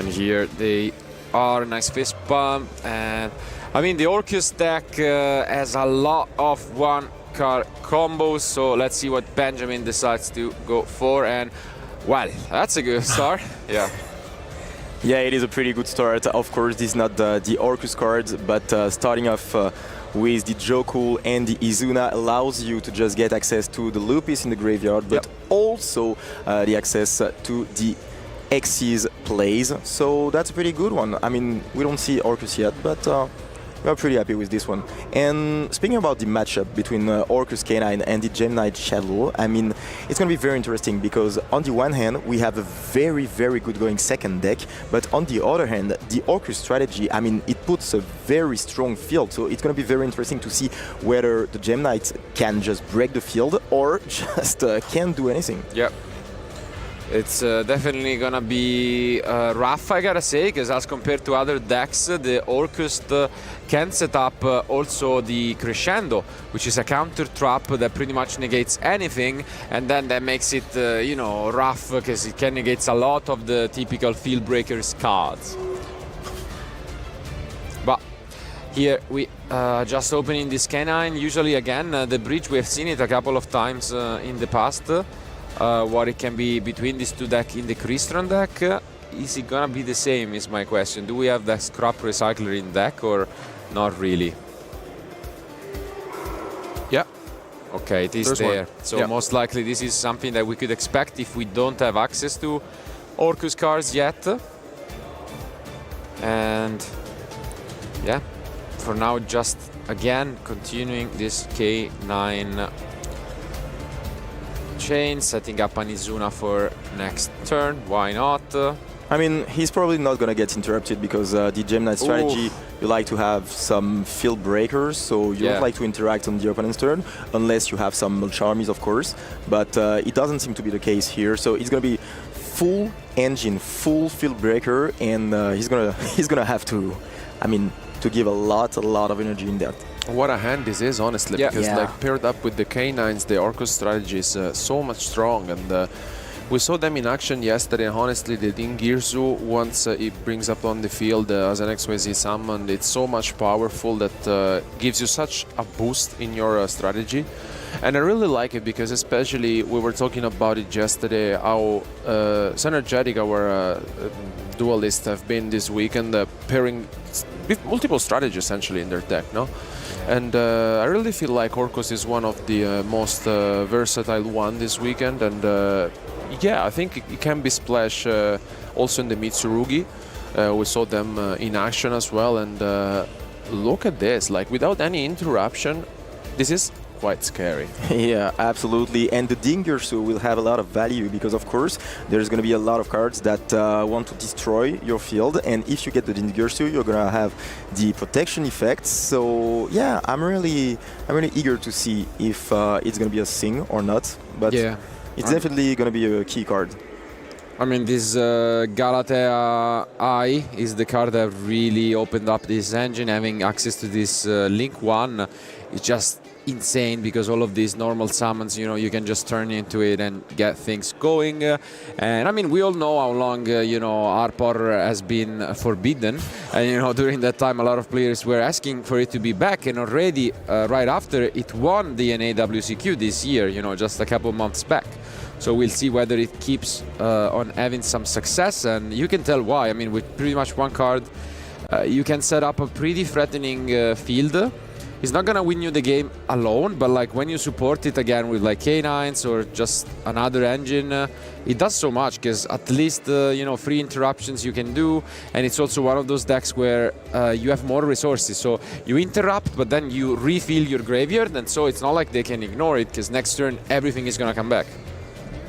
And here they are, nice fist bump. And I mean, the Orcust deck has a lot of one-card combos, so let's see what Benjamin decides to go for. And well, that's a good start. Yeah. Yeah, it is a pretty good start. Of course, this is not the Orcust cards, but starting off with the Joku and the Izuna allows you to just get access to the Lupus in the graveyard, but also the access to the Xyz plays. So that's a pretty good one. I mean, we don't see Orcust yet, but we're pretty happy with this one. And speaking about the matchup between Orcust K9 and the Gem Knight Shadow, I mean, it's going to be very interesting because on the one hand, we have a very, very good going second deck, but on the other hand, the Orcust strategy, I mean, it puts a very strong field, so it's going to be very interesting to see whether the Gem Knight can just break the field or just can't do anything. Yep. It's definitely gonna be rough, I gotta say, because as compared to other decks, the Orcust can set up also the Crescendo, which is a counter trap that pretty much negates anything, and then that makes it, you know, rough because it can negate a lot of the typical Field Breakers cards. But here we just opening this K9. Usually, again, the bridge, we have seen it a couple of times in the past. What it can be between these two decks in the Crystron deck. Is it gonna be the same is my question. Do we have that Scrap Recycler in deck or not really? Yeah. Okay, it is There's there. one. So most likely this is something that we could expect if we don't have access to Orcust cards yet. And yeah, for now just again continuing this K9 chain, setting up an Izuna for next turn. Why not? I mean, he's probably not going to get interrupted because the Gem Knight strategy, you like to have some field breakers, so you don't like to interact on the opponent's turn, unless you have some mulch armies, of course. But it doesn't seem to be the case here, so it's going to be full engine, full field breaker, and he's gonna have to, I mean, to give a lot of energy in that. What a hand this is, honestly, because like paired up with the K9s, the Orcust strategy is so much strong, and we saw them in action yesterday. Honestly, the Dingirsu, once it brings up on the field as an XYZ summon, it's so much powerful that gives you such a boost in your strategy. And I really like it because especially we were talking about it yesterday, how synergetic our duelists have been this weekend, pairing with multiple strategies essentially in their deck, no? And I really feel like Orcust is one of the most versatile one this weekend, and yeah, I think it can be splash also in the Mitsurugi. We saw them in action as well, and look at this, like without any interruption, this is quite scary. Yeah, absolutely. And the Dingirsu will have a lot of value because, of course, there's going to be a lot of cards that want to destroy your field. And if you get the Dingirsu, you're going to have the protection effects. So, yeah, I'm really eager to see if it's going to be a thing or not. But it's definitely going to be a key card. I mean, this Galatea Eye is the card that really opened up this engine. Having access to this Link 1 is just insane because all of these normal summons, you know, you can just turn into it and get things going. And I mean, we all know how long, you know, Arpor has been forbidden. And, you know, during that time, a lot of players were asking for it to be back. And already, right after, it won the NAWCQ this year, you know, just a couple months back. So we'll see whether it keeps on having some success. And you can tell why. I mean, with pretty much one card, you can set up a pretty threatening field. It's not gonna win you the game alone, but like when you support it again with like K9s or just another engine, it does so much because at least you know, 3 interruptions you can do, and it's also one of those decks where you have more resources. So you interrupt, but then you refill your graveyard, and so it's not like they can ignore it because next turn everything is gonna come back.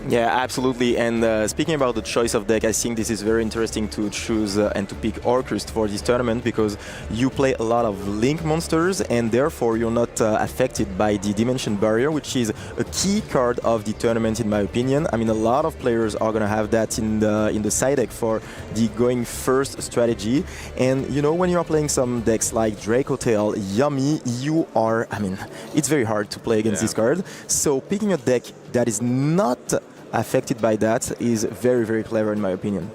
Yeah, absolutely. And speaking about the choice of deck, I think this is very interesting to choose and to pick Orcust for this tournament because you play a lot of Link monsters and therefore you're not affected by the Dimension Barrier, which is a key card of the tournament in my opinion. I mean, a lot of players are going to have that in the side deck for the going first strategy. And you know, when you are playing some decks like Dracotail, Yummy, you are, I mean, it's very hard to play against this card. So picking a deck that is not affected by that is very, very clever in my opinion.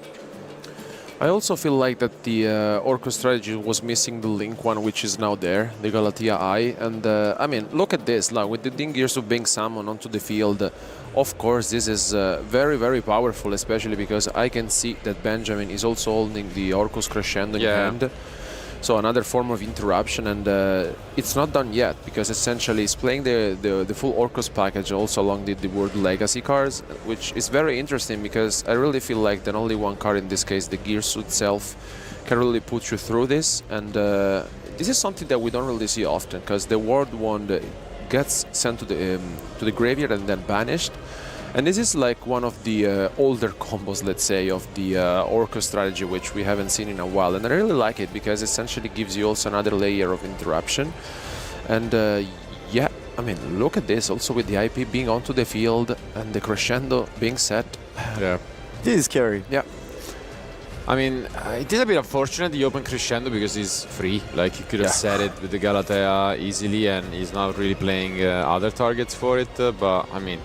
I also feel like that the Orcust strategy was missing the link one, which is now there, the Galatea Eye. And I mean, look at this, like with the Dingirsu being summoned onto the field. Of course, this is very, very powerful, especially because I can see that Benjamin is also holding the Orcust Crescendo in hand. So another form of interruption, and it's not done yet because essentially it's playing the full Orcust package also along the World Legacy cards, which is very interesting because I really feel like that only one card, in this case the Gearsu itself, can really put you through this. And this is something that we don't really see often because the World Wand gets sent to the graveyard and then banished. And this is like one of the older combos, let's say, of the Orcust strategy, which we haven't seen in a while. And I really like it because essentially gives you also another layer of interruption. And yeah, I mean, look at this, also with the IP being onto the field and the Crescendo being set. Yeah. This is scary. Yeah. I mean, it is a bit unfortunate, the open Crescendo, because it's free. Like, you could have set it with the Galatea easily, and he's not really playing other targets for it. But, I mean,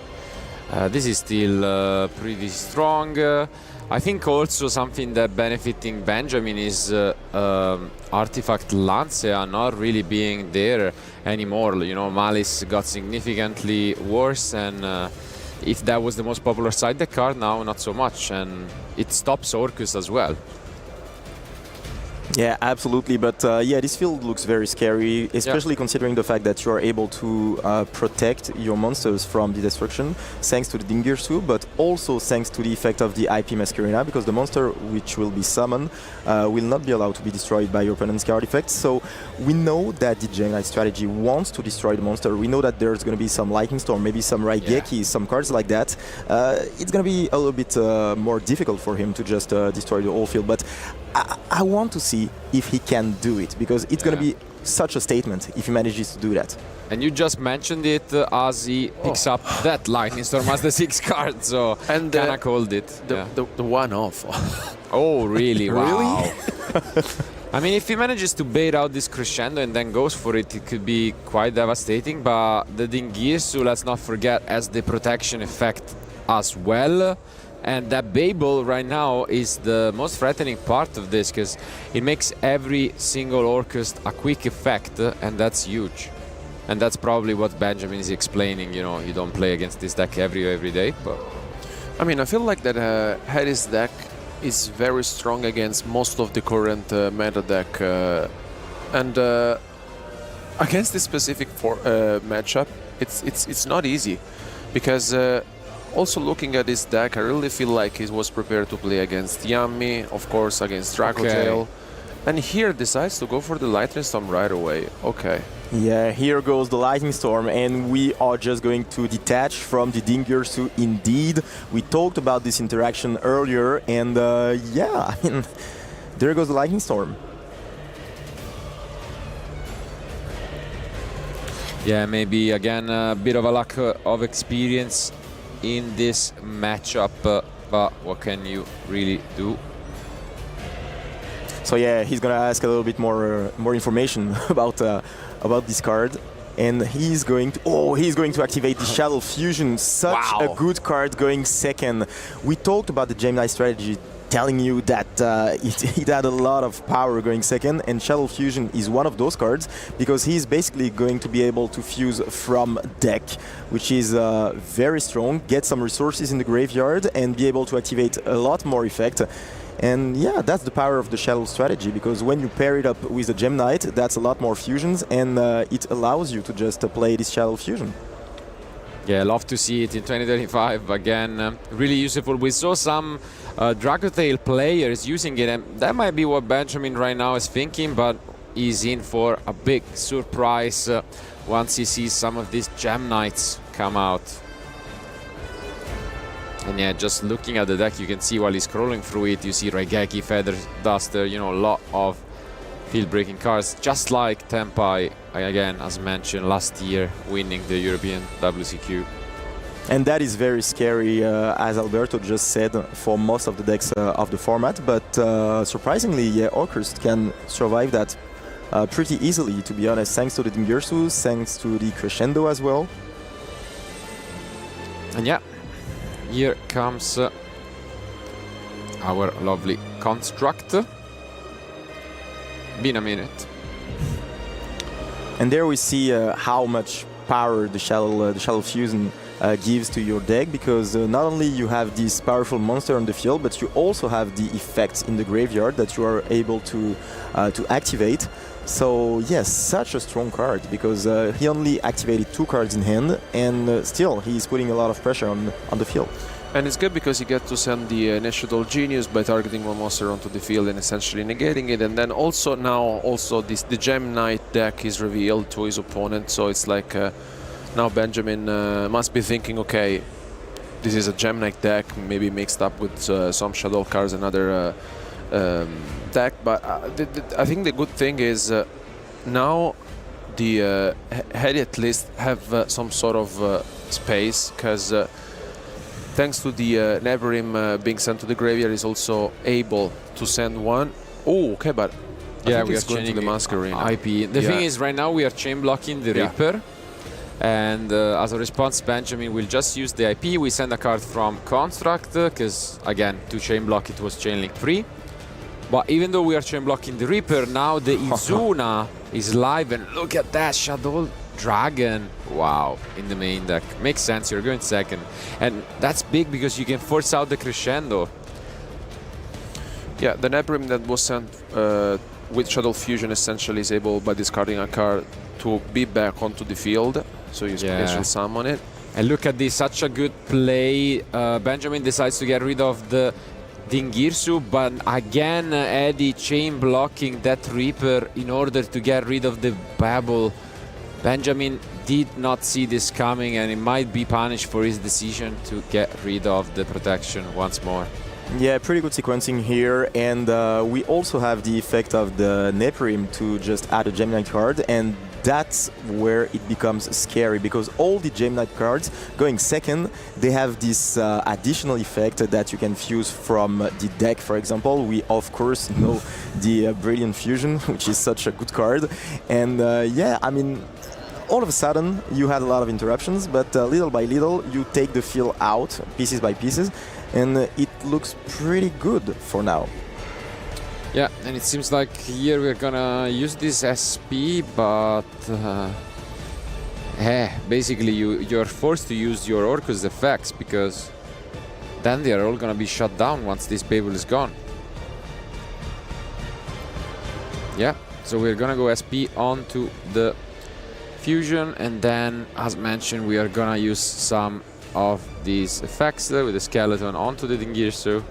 this is still pretty strong. I think also something that benefiting Benjamin is Artifact Lancea not really being there anymore. You know, Malice got significantly worse, and if that was the most popular side deck card, now not so much, and it stops Orcust as well. Yeah, absolutely. But yeah, this field looks very scary, especially considering the fact that you are able to protect your monsters from the destruction thanks to the Dingirsu, but also thanks to the effect of the IP Masquerena, because the monster which will be summoned will not be allowed to be destroyed by your opponent's card effects. So we know that the Gemini strategy wants to destroy the monster. We know that there's going to be some Lightning Storm, maybe some Raigeki, some cards like that. It's going to be a little bit more difficult for him to just destroy the whole field. But I want to see if he can do it, because it's going to be such a statement if he manages to do that. And you just mentioned it as he picks up that Lightning Storm as the 6th card, so and kinda called it. The one-off. Oh, really? Wow. Really? I mean, if he manages to bait out this Crescendo and then goes for it, it could be quite devastating. But the Dingirsu, let's not forget, has the protection effect as well. And that Babel right now is the most threatening part of this, because it makes every single Orcust a quick effect, and that's huge. And that's probably what Benjamin is explaining. You know, you don't play against this deck every day. But I mean, I feel like that Harry's deck is very strong against most of the current meta deck, and against this specific matchup, it's not easy, because. Also looking at this deck, I really feel like he was prepared to play against Yami, of course against Dracotail, and here decides to go for the Lightning Storm right away. Okay. Yeah, here goes the Lightning Storm, and we are just going to detach from the Dingirsu indeed. We talked about this interaction earlier, and yeah, I mean, there goes the Lightning Storm. yeah, maybe again a bit of a lack of experience in this matchup, but what can you really do? So yeah, he's gonna ask a little bit more information about this card, and he's going to activate the Shadow Fusion. Such a good card going second. We talked about the Gemini strategy, telling you that it had a lot of power going second, and Shadow Fusion is one of those cards, because he's basically going to be able to fuse from deck, which is very strong, get some resources in the graveyard, and be able to activate a lot more effect. And yeah, that's the power of the Shadow strategy, because when you pair it up with the Gem Knight, that's a lot more fusions, and it allows you to just play this Shadow Fusion. Yeah, love to see it in 2025 again. Really useful. We saw some Dracotail players using it, and that might be what Benjamin right now is thinking, but he's in for a big surprise once he sees some of these Gem Knights come out. And yeah, just looking at the deck, you can see while he's scrolling through it, you see Raigeki, Feather Duster, you know, a lot of field-breaking cards, just like Tempai, again, as mentioned, last year, winning the European WCQ. And that is very scary, as Alberto just said, for most of the decks of the format. But surprisingly, yeah, Orcust can survive that pretty easily, to be honest, thanks to the Dingirsu, thanks to the Crescendo as well. And yeah, here comes our lovely construct. Been a minute. And there we see how much power the Shadow Fusion gives to your deck, because not only you have this powerful monster on the field, but you also have the effects in the graveyard that you are able to activate. So yes, such a strong card, because he only activated 2 cards in hand, and still he's putting a lot of pressure on the field. And it's good because you get to send the Initial Genius by targeting one monster onto the field and essentially negating it. And then also now the Gem Knight deck is revealed to his opponent. So it's like now Benjamin must be thinking, okay, this is a Gem Knight deck, maybe mixed up with some Shadow cards and other deck. But I think the good thing is now the Hedy at least have some sort of space, because thanks to the Neburim being sent to the graveyard, is also able to send one. Oh, okay, but yeah, we are going to the Masquerade IP. The thing is, right now we are chain blocking the Reaper, and as a response, Benjamin will just use the IP. We send a card from Construct, because again, to chain block it was chain link free. But even though we are chain blocking the Reaper, now the Izuna is live, and look at that Shadow Dragon. Wow, in the main deck. Makes sense, you're going second. And that's big because you can force out the Crescendo. Yeah, the Neburim that was sent with Shadow Fusion essentially is able, by discarding a card, to be back onto the field. So you special summon it. And look at this, such a good play. Benjamin decides to get rid of the Dingirsu, but again Hedy chain blocking that Reaper in order to get rid of the Babel. Benjamin did not see this coming, and he might be punished for his decision to get rid of the protection once more. Yeah, pretty good sequencing here, and we also have the effect of the Neburim to just add a Gem Knight card, and that's where it becomes scary, because all the Gem Knight cards going second, they have this additional effect that you can fuse from the deck. For example, we of course know the Brilliant Fusion, which is such a good card, and yeah, I mean, all of a sudden you had a lot of interruptions, but little by little you take the field out pieces by pieces, and it looks pretty good for now. Yeah, and it seems like here we're gonna use this SP, but basically you're forced to use your Orcust effects, because then they are all gonna be shut down once this Babel is gone. Yeah, so we're gonna go SP onto the Fusion, and then, as mentioned, we are gonna use some of these effects with the Skeleton onto the Dingirsu.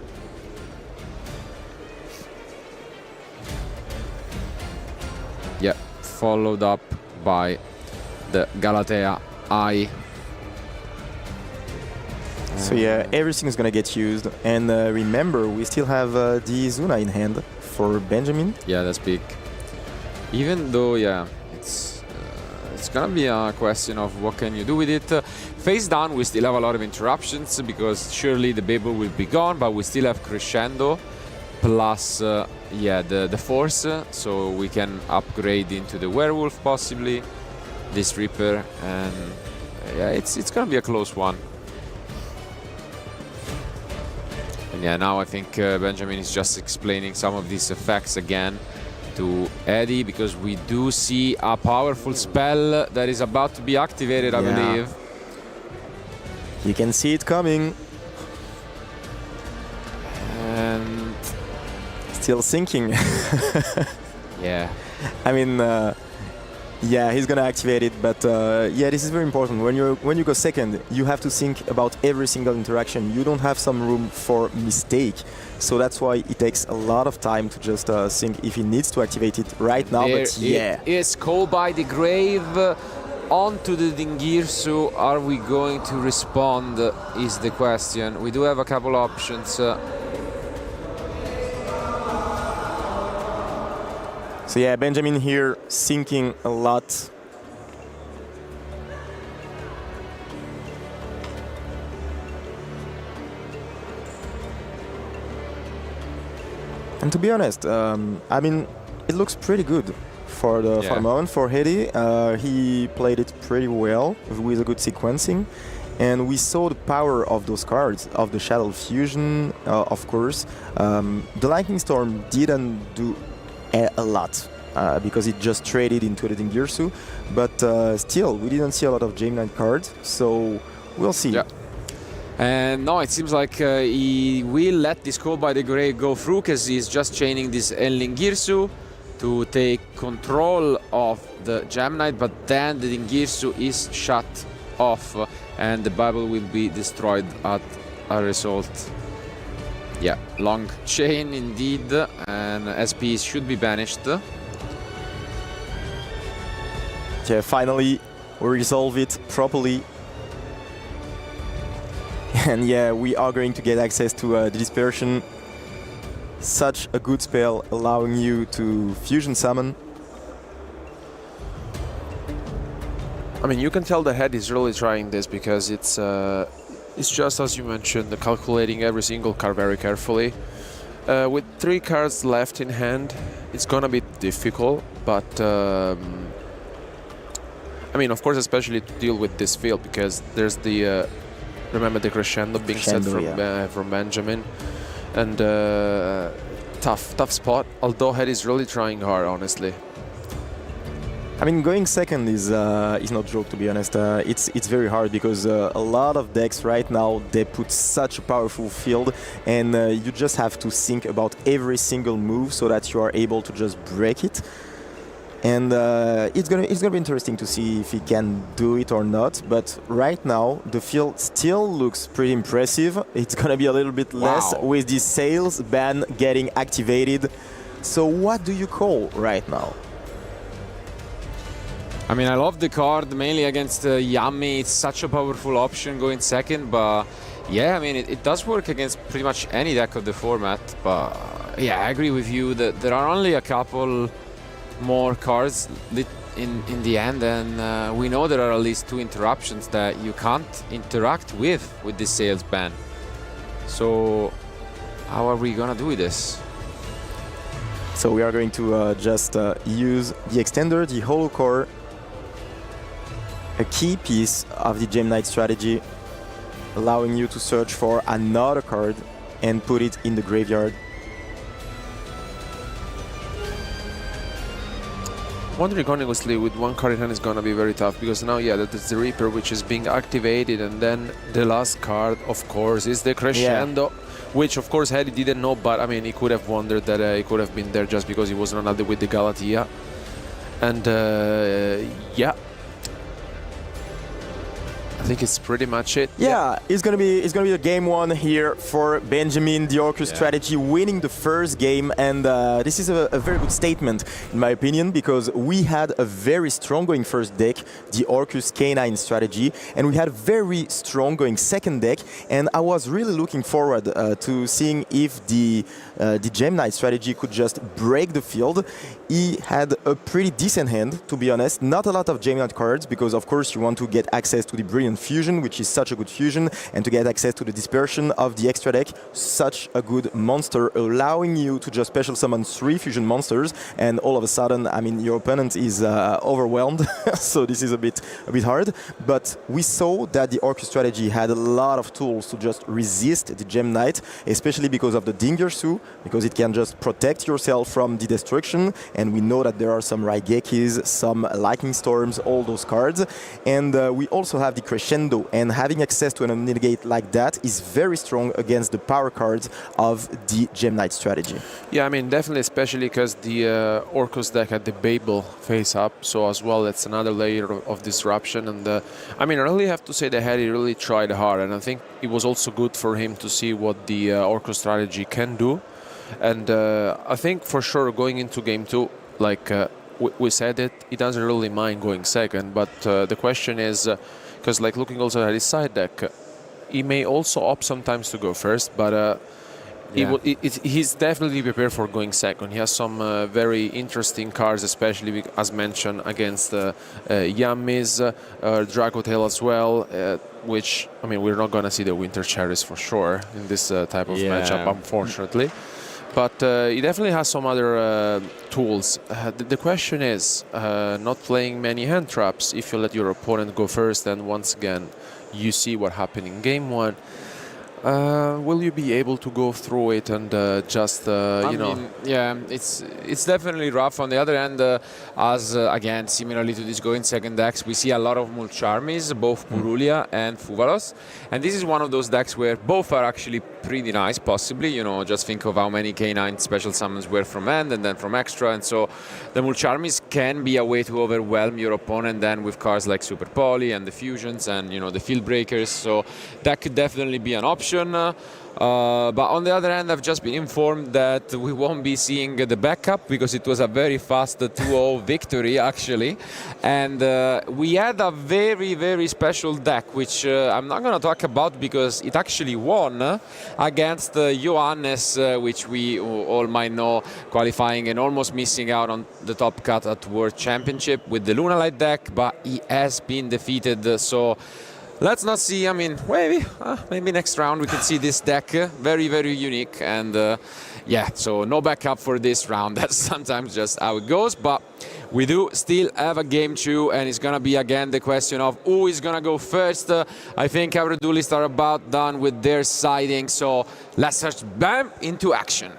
Yeah, followed up by the Galatea Eye. So yeah, everything's gonna get used, and remember, we still have the Izuna in hand for Benjamin. Yeah, that's big. Even though, yeah, it's gonna be a question of what can you do with it. Face down, we still have a lot of interruptions, because surely the Babel will be gone, but we still have Crescendo plus yeah, the Force, so we can upgrade into the Werewolf possibly, this Reaper, and yeah, it's gonna be a close one. And yeah, now I think Benjamin is just explaining some of these effects again to Hedy, because we do see a powerful spell that is about to be activated, I believe. You can see it coming. And still sinking. yeah. I mean, yeah, he's gonna activate it, but yeah, this is very important. When you go second, you have to think about every single interaction. You don't have some room for mistake, so that's why it takes a lot of time to just think if he needs to activate it right now. There but yeah, it is Call by the Grave onto the Dingirsu. Are we going to respond? Is the question. We do have a couple options. So yeah, Benjamin here sinking a lot. And to be honest, I mean, it looks pretty good for the moment for Hedy. He played it pretty well with a good sequencing, And we saw the power of those cards, of the Shadow Fusion, of course. The Lightning Storm didn't do a lot because it just traded into the Dingirsu, but still, we didn't see a lot of Gemini cards, so we'll see. Yeah. And no, it seems like he will let this Call by the Grey go through because he's just chaining this Dingirsu to take control of the Gem Knight, but then the Dingirsu is shut off and the Bible will be destroyed at a result. Yeah, long chain indeed, and SPs should be banished. Yeah, finally we resolve it properly. And yeah, we are going to get access to the Dispersion. Such a good spell, allowing you to fusion summon. I mean, you can tell the head is really trying this because it's just as you mentioned, calculating every single card very carefully. With 3 cards left in hand, it's gonna be difficult, but I mean, of course, especially to deal with this field because there's the remember the crescendo being set from Benjamin, and tough spot. Although head is really trying hard, honestly. I mean, going second is no joke, to be honest. It's very hard because a lot of decks right now, they put such a powerful field, and you just have to think about every single move so that you are able to just break it. And it's gonna be interesting to see if he can do it or not. But right now, the field still looks pretty impressive. It's gonna be a little bit less with the sales ban getting activated. So what do you call right now? I mean, I love the card mainly against Yami. It's such a powerful option going second, but yeah, I mean, it does work against pretty much any deck of the format. But yeah, I agree with you that there are only a couple more cards in the end, and we know there are at least 2 interruptions that you can't interact with this sales ban. So how are we gonna do this? So we are going to just use the extender, the Hollow Core, a key piece of the Gem Knight strategy, allowing you to search for another card and put it in the graveyard. Wondering honestly, with 1 card in hand is gonna be very tough because now, yeah, that is the Reaper which is being activated, and then the last card, of course, is the Crescendo, which of course Hedy didn't know, but I mean, he could have wondered that he could have been there just because he was not with the Galatea, and yeah. I think it's pretty much it. Yeah, it's gonna be the game 1 here for Benjamin, the Orcust strategy, winning the first game, and this is a very good statement in my opinion because we had a very strong going first deck, the Orcust K9 strategy, and we had a very strong going second deck, and I was really looking forward to seeing if the Gem Knight strategy could just break the field. He had a pretty decent hand, to be honest. Not a lot of Gem Knight cards because of course you want to get access to the Brilliant Fusion, which is such a good fusion, and to get access to the Dispersion of the extra deck, such a good monster, allowing you to just special summon 3 fusion monsters, and all of a sudden, I mean, your opponent is overwhelmed, so this is a bit hard. But we saw that the Orcust strategy had a lot of tools to just resist the Gem Knight, especially because of the Dingirsu, because it can just protect yourself from the destruction, and we know that there are some Raigekis, some Lightning Storms, all those cards, and we also have the Crescendo, and having access to an negate like that is very strong against the power cards of the Gem Knight strategy. Yeah, I mean, definitely, especially because the Orcust deck had the Babel face up, so as well, it's another layer of disruption, and I mean, I really have to say that Hedy really tried hard, and I think it was also good for him to see what the Orcust strategy can do, and I think for sure going into game 2, like we said it, he doesn't really mind going second, but the question is, because like looking also at his side deck, he may also opt sometimes to go first, but he's definitely prepared for going second. He has some very interesting cards, especially as mentioned against Yami's, Dracotail as well, which, I mean, we're not going to see the Winter Cherries for sure in this type of matchup, unfortunately. But he definitely has some other tools. The question is, not playing many hand traps. If you let your opponent go first, then once again, you see what happened in game one. Will you be able to go through it and just, you know? Yeah, it's definitely rough. On the other hand, as again, similarly to this going second decks, we see a lot of Mulcharmis, both Purulia and Fuvalos. And this is one of those decks where both are actually pretty nice, possibly. You know, just think of how many K9 special summons were from hand and then from extra. And so the Mulcharmis can be a way to overwhelm your opponent then with cards like Super Poly and the Fusions and, you know, the Field Breakers. So that could definitely be an option. But on the other hand, I've just been informed that we won't be seeing the backup because it was a very fast 2-0 victory, actually. And we had a very, very special deck, which I'm not going to talk about because it actually won against Johannes, which we all might know, qualifying and almost missing out on the top cut at World Championship with the Lunalight deck, but he has been defeated. So let's not see, I mean, maybe next round we can see this deck. Very, very unique. And yeah, so no backup for this round. That's sometimes just how it goes. But we do still have a game 2, and it's going to be again the question of who is going to go first. I think our duelists are about done with their siding. So let's just bam into action.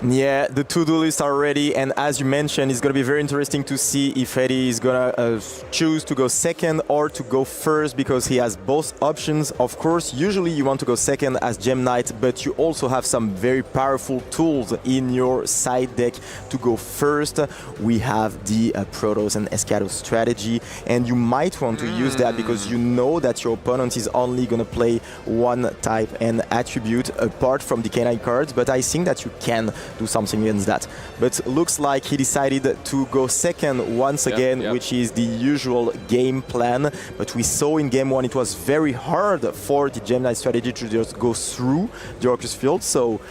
Yeah, the two duelists are ready, and as you mentioned, it's going to be very interesting to see if Eddie is going to choose to go second or to go first, because he has both options. Of course, usually you want to go second as Gem Knight, but you also have some very powerful tools in your side deck to go first. We have the Protoss and Escados strategy, and you might want to use that because you know that your opponent is only going to play one type and attribute apart from the K9 cards, but I think that you can do something against that. But looks like he decided to go second once again, which is the usual game plan. But we saw in game 1 it was very hard for the Gemini strategy to just go through the Orcust field. So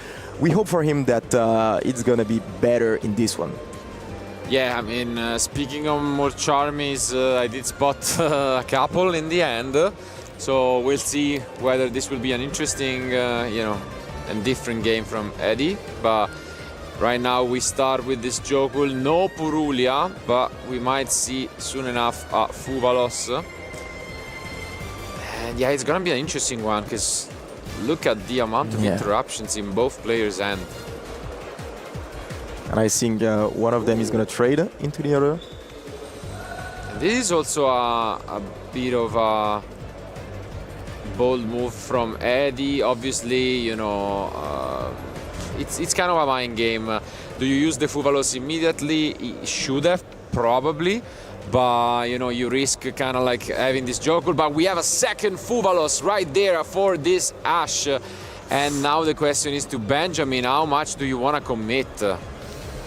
we hope for him that it's gonna be better in this one. Yeah, I mean, speaking of more charmies, I did spot a couple in the end. So we'll see whether this will be an interesting, you know, and different game from Eddie. But right now we start with this Jokul, no Purulia, but we might see soon enough Fuvalos. And yeah, it's gonna be an interesting one because look at the amount of interruptions in both players' end. And I think one of them is gonna trade into the other. And this is also a bit of a bold move from Eddie. Obviously, you know, it's kind of a mind game. Do you use the Fuvalos immediately? He should have, probably. But, you know, you risk kind of like having this Jokul. But we have a second Fuvalos right there for this Ash. And now the question is to Benjamin, how much do you want to commit?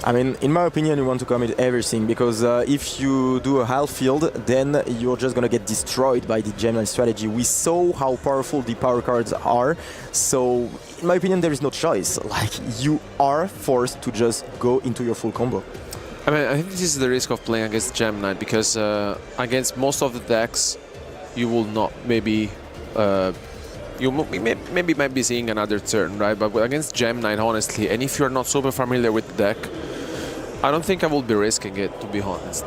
I mean, in my opinion, you want to commit everything, because if you do a half field, then you're just going to get destroyed by the Gemini strategy. We saw how powerful the power cards are, so in my opinion, there is no choice. Like, you are forced to just go into your full combo. I mean, I think this is the risk of playing against Gem Knight, because against most of the decks, you will not maybe... you maybe might be seeing another turn, right? But against Gem Knight, honestly, and if you're not super familiar with the deck, I don't think I will be risking it, to be honest.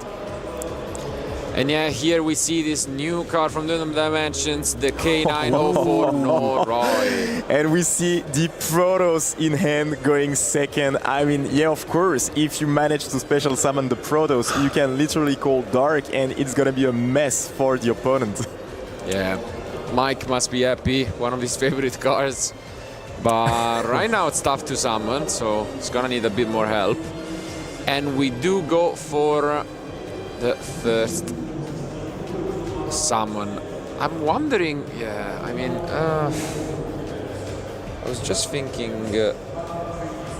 And yeah, here we see this new card from the Dimensions, the K904 Noroi. And we see the Protoss in hand going second. I mean, yeah, of course, if you manage to special summon the Protoss, you can literally call Dark, and it's gonna be a mess for the opponent. Yeah. Mike must be happy, one of his favorite cards. But right now it's tough to summon, so it's gonna need a bit more help. And we do go for the first summon. I'm wondering, yeah, I mean, I was just thinking,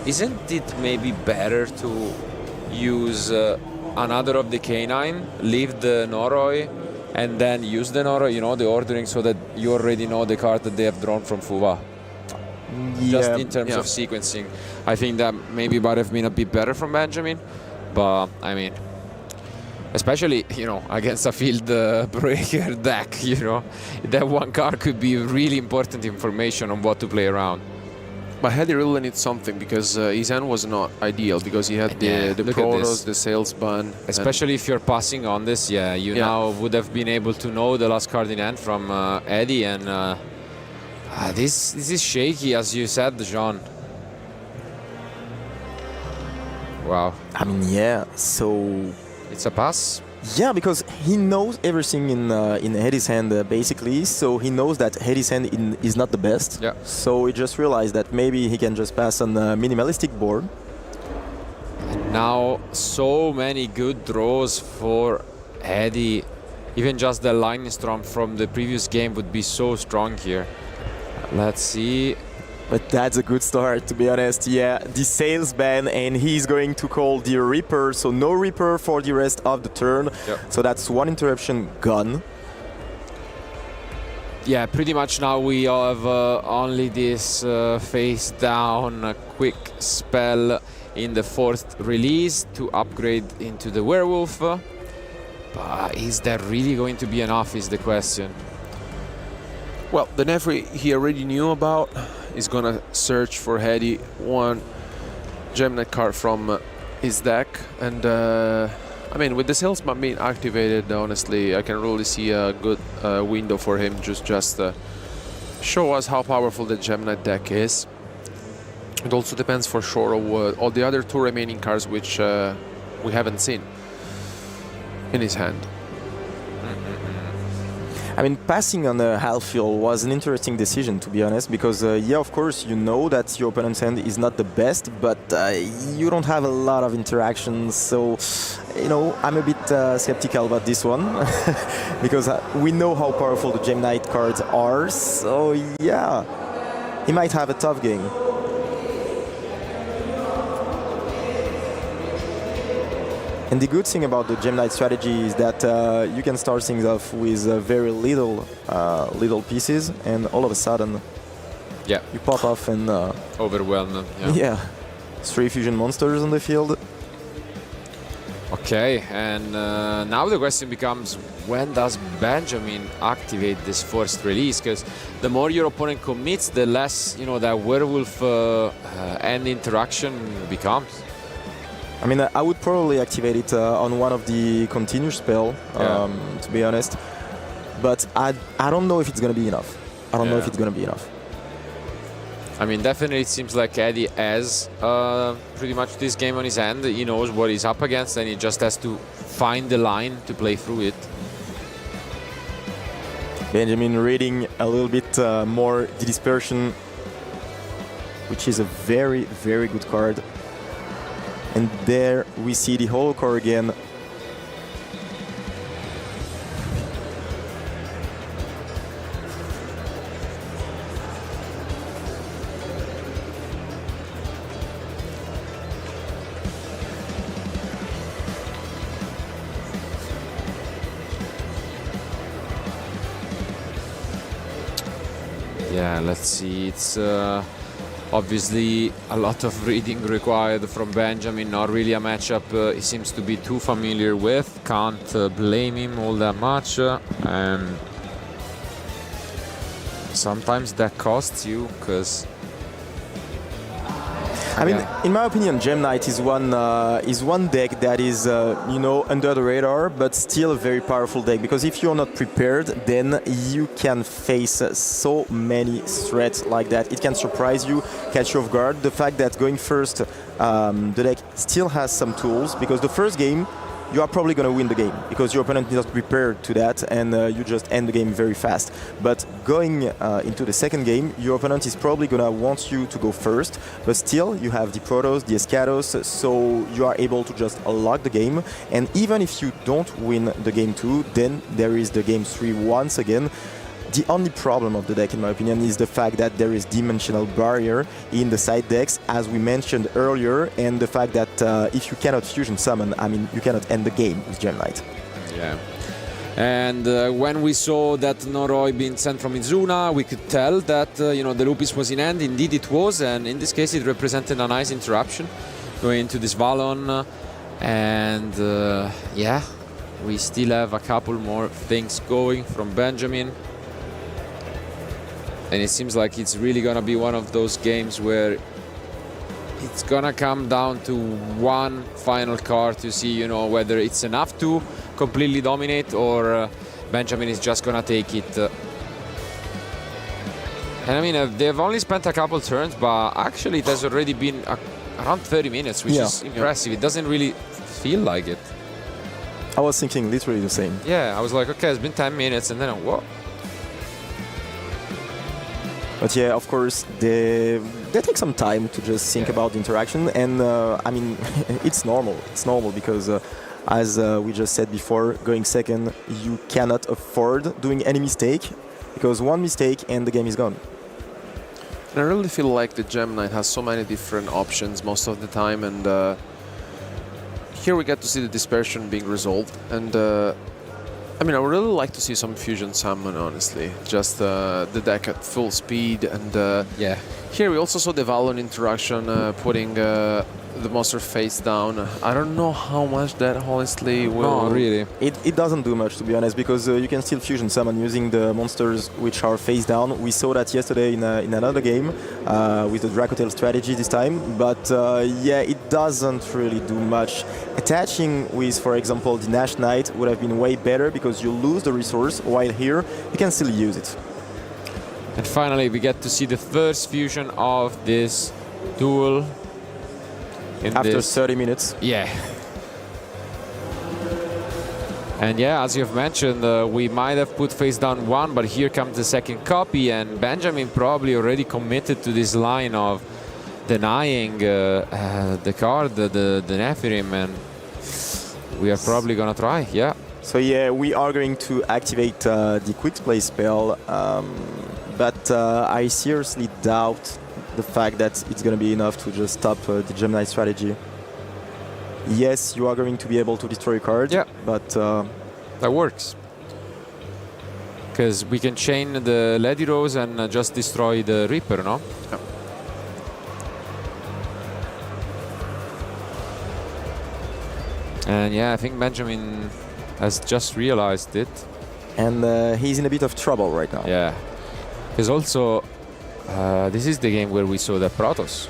isn't it maybe better to use another of the K9, leave the Noroi, and then use the Noroi, you know, the ordering, so that you already know the card that they have drawn from Fuva. Just in terms of sequencing. I think that maybe might have been a bit better from Benjamin, but I mean, especially, you know, against a field breaker deck, you know. That one card could be really important information on what to play around. But Hedy really needs something because his hand was not ideal because he had the Protoss, the Sales Ban. Especially if you're passing on this, you now would have been able to know the last card in hand from Hedy, and this is shaky, as you said, Jean. Wow. I mean, yeah, so... It's a pass? Yeah, because he knows everything in Hedy's hand, basically, so he knows that Hedy's hand is not the best. Yeah. So he just realized that maybe he can just pass on a minimalistic board. And now, so many good draws for Hedy. Even just the Lightning Storm from the previous game would be so strong here. Let's see. But that's a good start, to be honest. Yeah, the Sales Ban, and he's going to call the Reaper, so no Reaper for the rest of the turn. Yep. So that's one interruption gone. Yeah, pretty much now we have only this face down quick spell in the 4th release to upgrade into the Werewolf. But is that really going to be enough is the question. Well, the Nefri he already knew about. He's gonna search for Hedy one Gem Knight card from his deck, and I mean, with the Salesman being activated, honestly, I can really see a good window for him just show us how powerful the Gem Knight deck is. It also depends for sure on all the other 2 remaining cards which we haven't seen in his hand. I mean, passing on a half field was an interesting decision, to be honest, because, yeah, of course, you know that your opponent's hand is not the best, but you don't have a lot of interactions, so, you know, I'm a bit skeptical about this one, because we know how powerful the Gem Knight cards are, so, yeah, he might have a tough game. And the good thing about the Gem Knight strategy is that you can start things off with very little pieces, and all of a sudden, you pop off and overwhelmed. Yeah, 3 fusion monsters on the field. Okay, and now the question becomes, when does Benjamin activate this 1st release? Because the more your opponent commits, the less, you know, that Werewolf end interaction becomes. I mean, I would probably activate it on one of the continue spell, to be honest. But I don't know if it's going to be enough. I don't know if it's going to be enough. I mean, definitely it seems like Hedy has pretty much this game on his hand. He knows what he's up against, and he just has to find the line to play through it. Benjamin reading a little bit more the dispersion, which is a very, very good card. And there we see the Holo Core again. Yeah, let's see. It's obviously a lot of reading required from Benjamin. Not really a matchup he seems to be too familiar with. Can't blame him all that much. And sometimes that costs you, because I mean, in my opinion, Gem Knight is one deck that is, you know, under the radar, but still a very powerful deck. Because if you're not prepared, then you can face so many threats like that. It can surprise you, catch you off guard. The fact that going first, the deck still has some tools, because the first game, you are probably going to win the game because your opponent is not prepared to that, and you just end the game very fast. But going into the second game, your opponent is probably going to want you to go first, but still you have the Protoss, the Escados, so you are able to just lock the game. And even if you don't win the game 2, then there is the game 3 once again. The only problem of the deck, in my opinion, is the fact that there is dimensional barrier in the side decks, as we mentioned earlier, and the fact that if you cannot fusion summon, I mean, you cannot end the game with Gem Knight. Yeah. And when we saw that Noroi being sent from Izuna, we could tell that you know, the Lupis was in hand. Indeed, it was, and in this case, it represented a nice interruption going into this Valon, and yeah. we still have a couple more things going from Benjamin. And it seems like it's really gonna be one of those games where it's gonna come down to one final card to see, whether it's enough to completely dominate or Benjamin is just gonna take it. And I mean, they've only spent a couple turns, but actually it has already been around 30 minutes, which is impressive. It doesn't really feel like it. I was thinking literally the same. Yeah, I was like, okay, it's been 10 minutes, and then what? But yeah, of course, they take some time to just think about the interaction, and I mean, it's normal. It's normal because, as we just said before, going second, you cannot afford doing any mistake, because one mistake and the game is gone. And I really feel like the Gem Knight has so many different options most of the time, and here we get to see the dispersion being resolved. And I mean, I would really like to see some fusion summon, honestly. Just the deck at full speed, and yeah. Here we also saw the Valon interaction, putting the monster face down. I don't know how much that honestly will... No, really. It doesn't do much, to be honest, because you can still fusion summon using the monsters which are face down. We saw that yesterday in another game with the Dracotail strategy this time, but yeah, it doesn't really do much. Attaching with, for example, the Nash Knight would have been way better because you lose the resource, while here you can still use it. And finally, we get to see the first fusion of this duel. After 30 minutes. Yeah. And yeah, as you've mentioned, we might have put face down one, but here comes the second copy, and Benjamin probably already committed to this line of denying the card, the Nephirim, and we are probably gonna try, yeah. So yeah, we are going to activate the quick play spell, but I seriously doubt the fact that it's going to be enough to just stop the Gem Knight strategy. Yes, you are going to be able to destroy a card, yeah, but... that works. Because we can chain the Lady Rose and just destroy the Reaper, no? Yeah. And yeah, I think Benjamin has just realized it. And he's in a bit of trouble right now. Yeah. Because also, this is the game where we saw that Protoss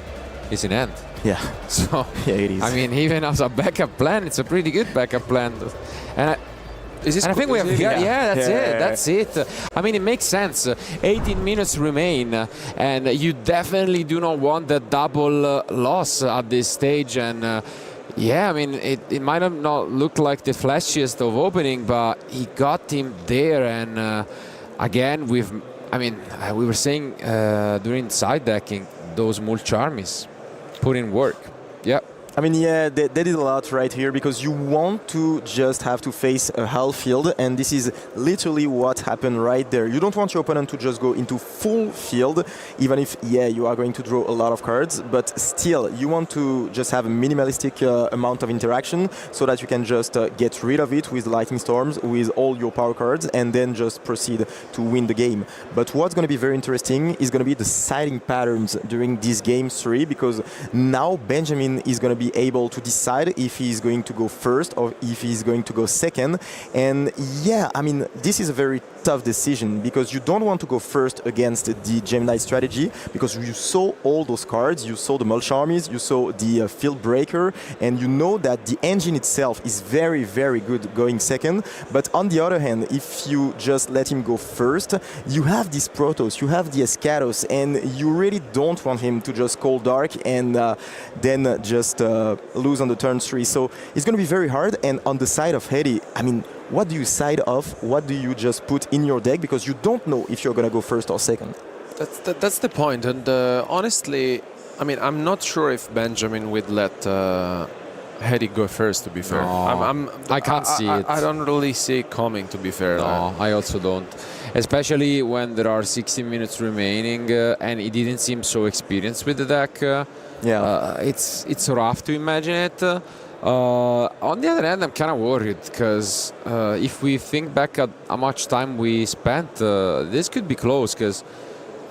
is in hand. Yeah. So, yeah, it is. I mean, even as a backup plan, it's a pretty good backup plan. And I think we have here. Yeah, that's it. I mean, it makes sense. 18 minutes remain, and you definitely do not want that double loss at this stage. And yeah, I mean, it might have not looked like the flashiest of opening, but he got him there. And again, we were saying during side decking, those mulch armies put in work. Yeah. I mean, yeah, they did a lot right here because you want to just have to face a hull field, and this is literally what happened right there. You don't want your opponent to just go into full field, even if, yeah, you are going to draw a lot of cards, but still, you want to just have a minimalistic amount of interaction so that you can just get rid of it with Lightning Storms, with all your power cards, and then just proceed to win the game. But what's going to be very interesting is going to be the siding patterns during this game 3, because now Benjamin is going to be able to decide if he's going to go first or if he's going to go second. And yeah, I mean, this is a very tough decision because you don't want to go first against the Gem Knight strategy because you saw all those cards, you saw the mulch armies, you saw the field breaker, and you know that the engine itself is very, very good going second. But on the other hand, if you just let him go first, you have this Protoss, you have the Escatos, and you really don't want him to just call dark and then just lose on the turn 3. So it's going to be very hard. And on the side of Hedy, I mean, what do you side off? What do you just put in your deck? Because you don't know if you're going to go first or second. That's the point. And honestly, I mean, I'm not sure if Benjamin would let Hedy go first, to be fair. No, I can't see it. I don't really see it coming, to be fair. No, I also don't. Especially when there are 16 minutes remaining and he didn't seem so experienced with the deck. It's rough to imagine it. On the other hand, I'm kind of worried because if we think back at how much time we spent, this could be close because,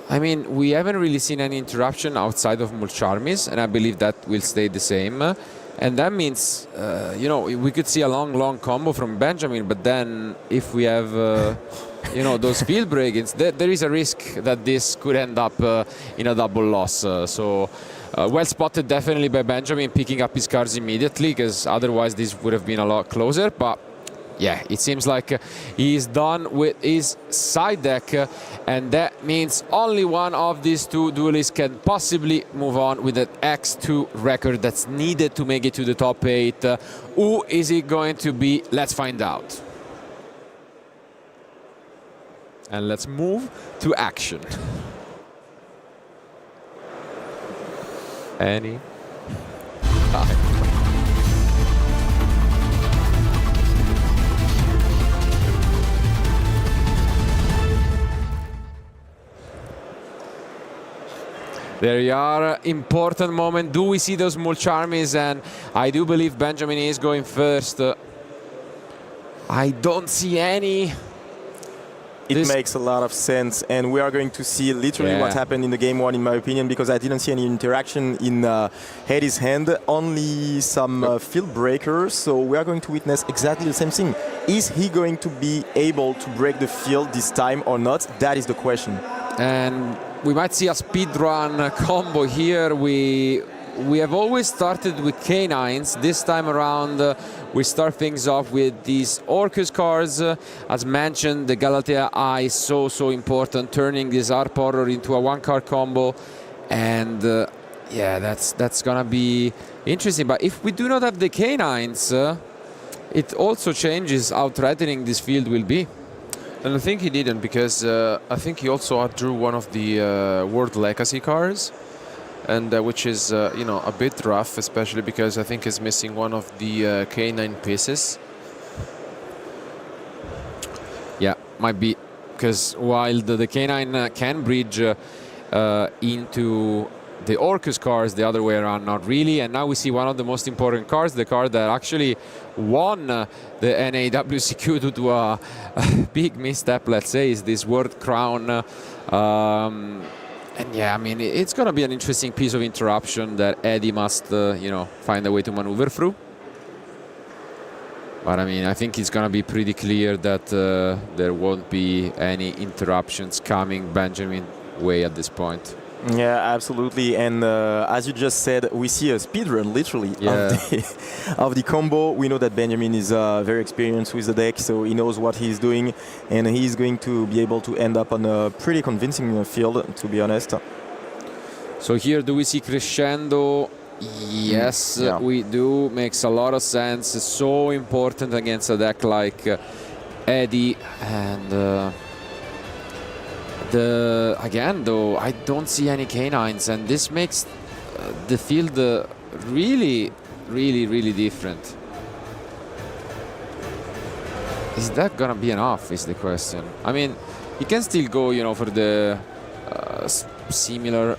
I mean, we haven't really seen any interruption outside of mulch armies, and I believe that will stay the same. And that means, you know, we could see a long combo from Benjamin, but then if we have, you know, those field break-ins, there is a risk that this could end up in a double loss. Well spotted definitely by Benjamin, picking up his cards immediately, because otherwise this would have been a lot closer. But yeah, it seems like he's done with his side deck, and that means only one of these two duelists can possibly move on with an X2 record that's needed to make it to the top 8. Who is it going to be? Let's find out. And let's move to action. Any? There you are, important moment. Do we see those small charmies? And I do believe Benjamin is going first. I don't see any. It makes a lot of sense, and we are going to see literally what happened in the game 1, in my opinion, because I didn't see any interaction in Hedy's hand, only some field breakers, so we are going to witness exactly the same thing. Is he going to be able to break the field this time or not? That is the question. And we might see a speedrun combo here. We have always started with K9s. This time around, we start things off with these Orcust cards. As mentioned, the Galatea Eye is so important, turning this Arp Horror into a one-card combo. And yeah, that's gonna be interesting. But if we do not have the K9s, it also changes how threatening this field will be. And I think he didn't, because I think he also drew one of the World Legacy cards, and which is you know, a bit rough, especially because I think he's missing one of the K9 pieces. Yeah, might be, because while the K9 can bridge into the Orcust cards, the other way around, not really. And now we see one of the most important cards, the card that actually won the NAWCQ due to a big misstep, let's say, is this World Crown. And yeah, I mean, it's going to be an interesting piece of interruption that Hedy must, you know, find a way to maneuver through. But I mean, I think it's going to be pretty clear that there won't be any interruptions coming Benjamin's way at this point. Yeah, absolutely. And as you just said, we see a speedrun literally of the combo. We know that Benjamin is very experienced with the deck, so he knows what he's doing, and he's going to be able to end up on a pretty convincing field, to be honest. So here, do we see crescendo? Yes, we do. Makes a lot of sense. It's so important against a deck like Hedy. And again, though, I don't see any K9s, and this makes the field really different. Is that gonna be enough, is the question. I mean, you can still go, you know, for the similar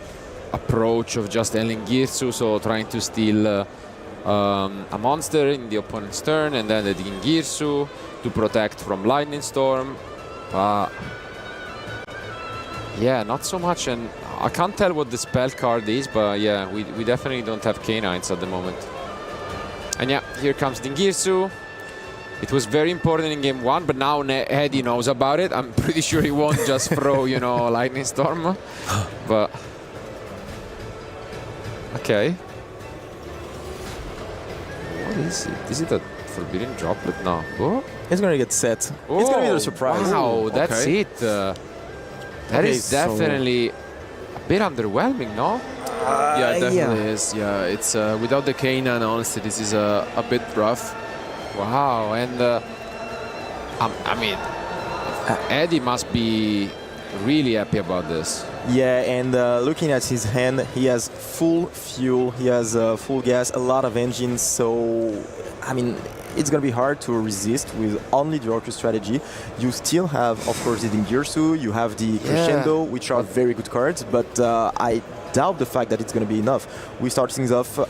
approach of just Ellen Girsu, so trying to steal a monster in the opponent's turn, and then the Girsu to protect from Lightning Storm. Yeah, not so much, and I can't tell what the spell card is, but yeah, we definitely don't have K9s at the moment. And yeah, here comes Dingirsu. It was very important in game 1, but now Hedy knows about it. I'm pretty sure he won't just throw, you know, Lightning Storm. But okay. What is it? Is it a Forbidden Droplet? No. Oh. It's gonna get set. Oh, it's gonna be a surprise. Wow, that's it. That is definitely a bit underwhelming, no? Yeah, it definitely is. Yeah, it's without the K9, honestly, this is a bit rough. Wow, and I mean, Hedy must be really happy about this. Yeah, and looking at his hand, he has full fuel, he has full gas, a lot of engines, so I mean, it's going to be hard to resist with only the Orcust strategy. You still have, of course, the Dingirsu, you have the Crescendo, which are very good cards, but I doubt the fact that it's going to be enough. We start things off. And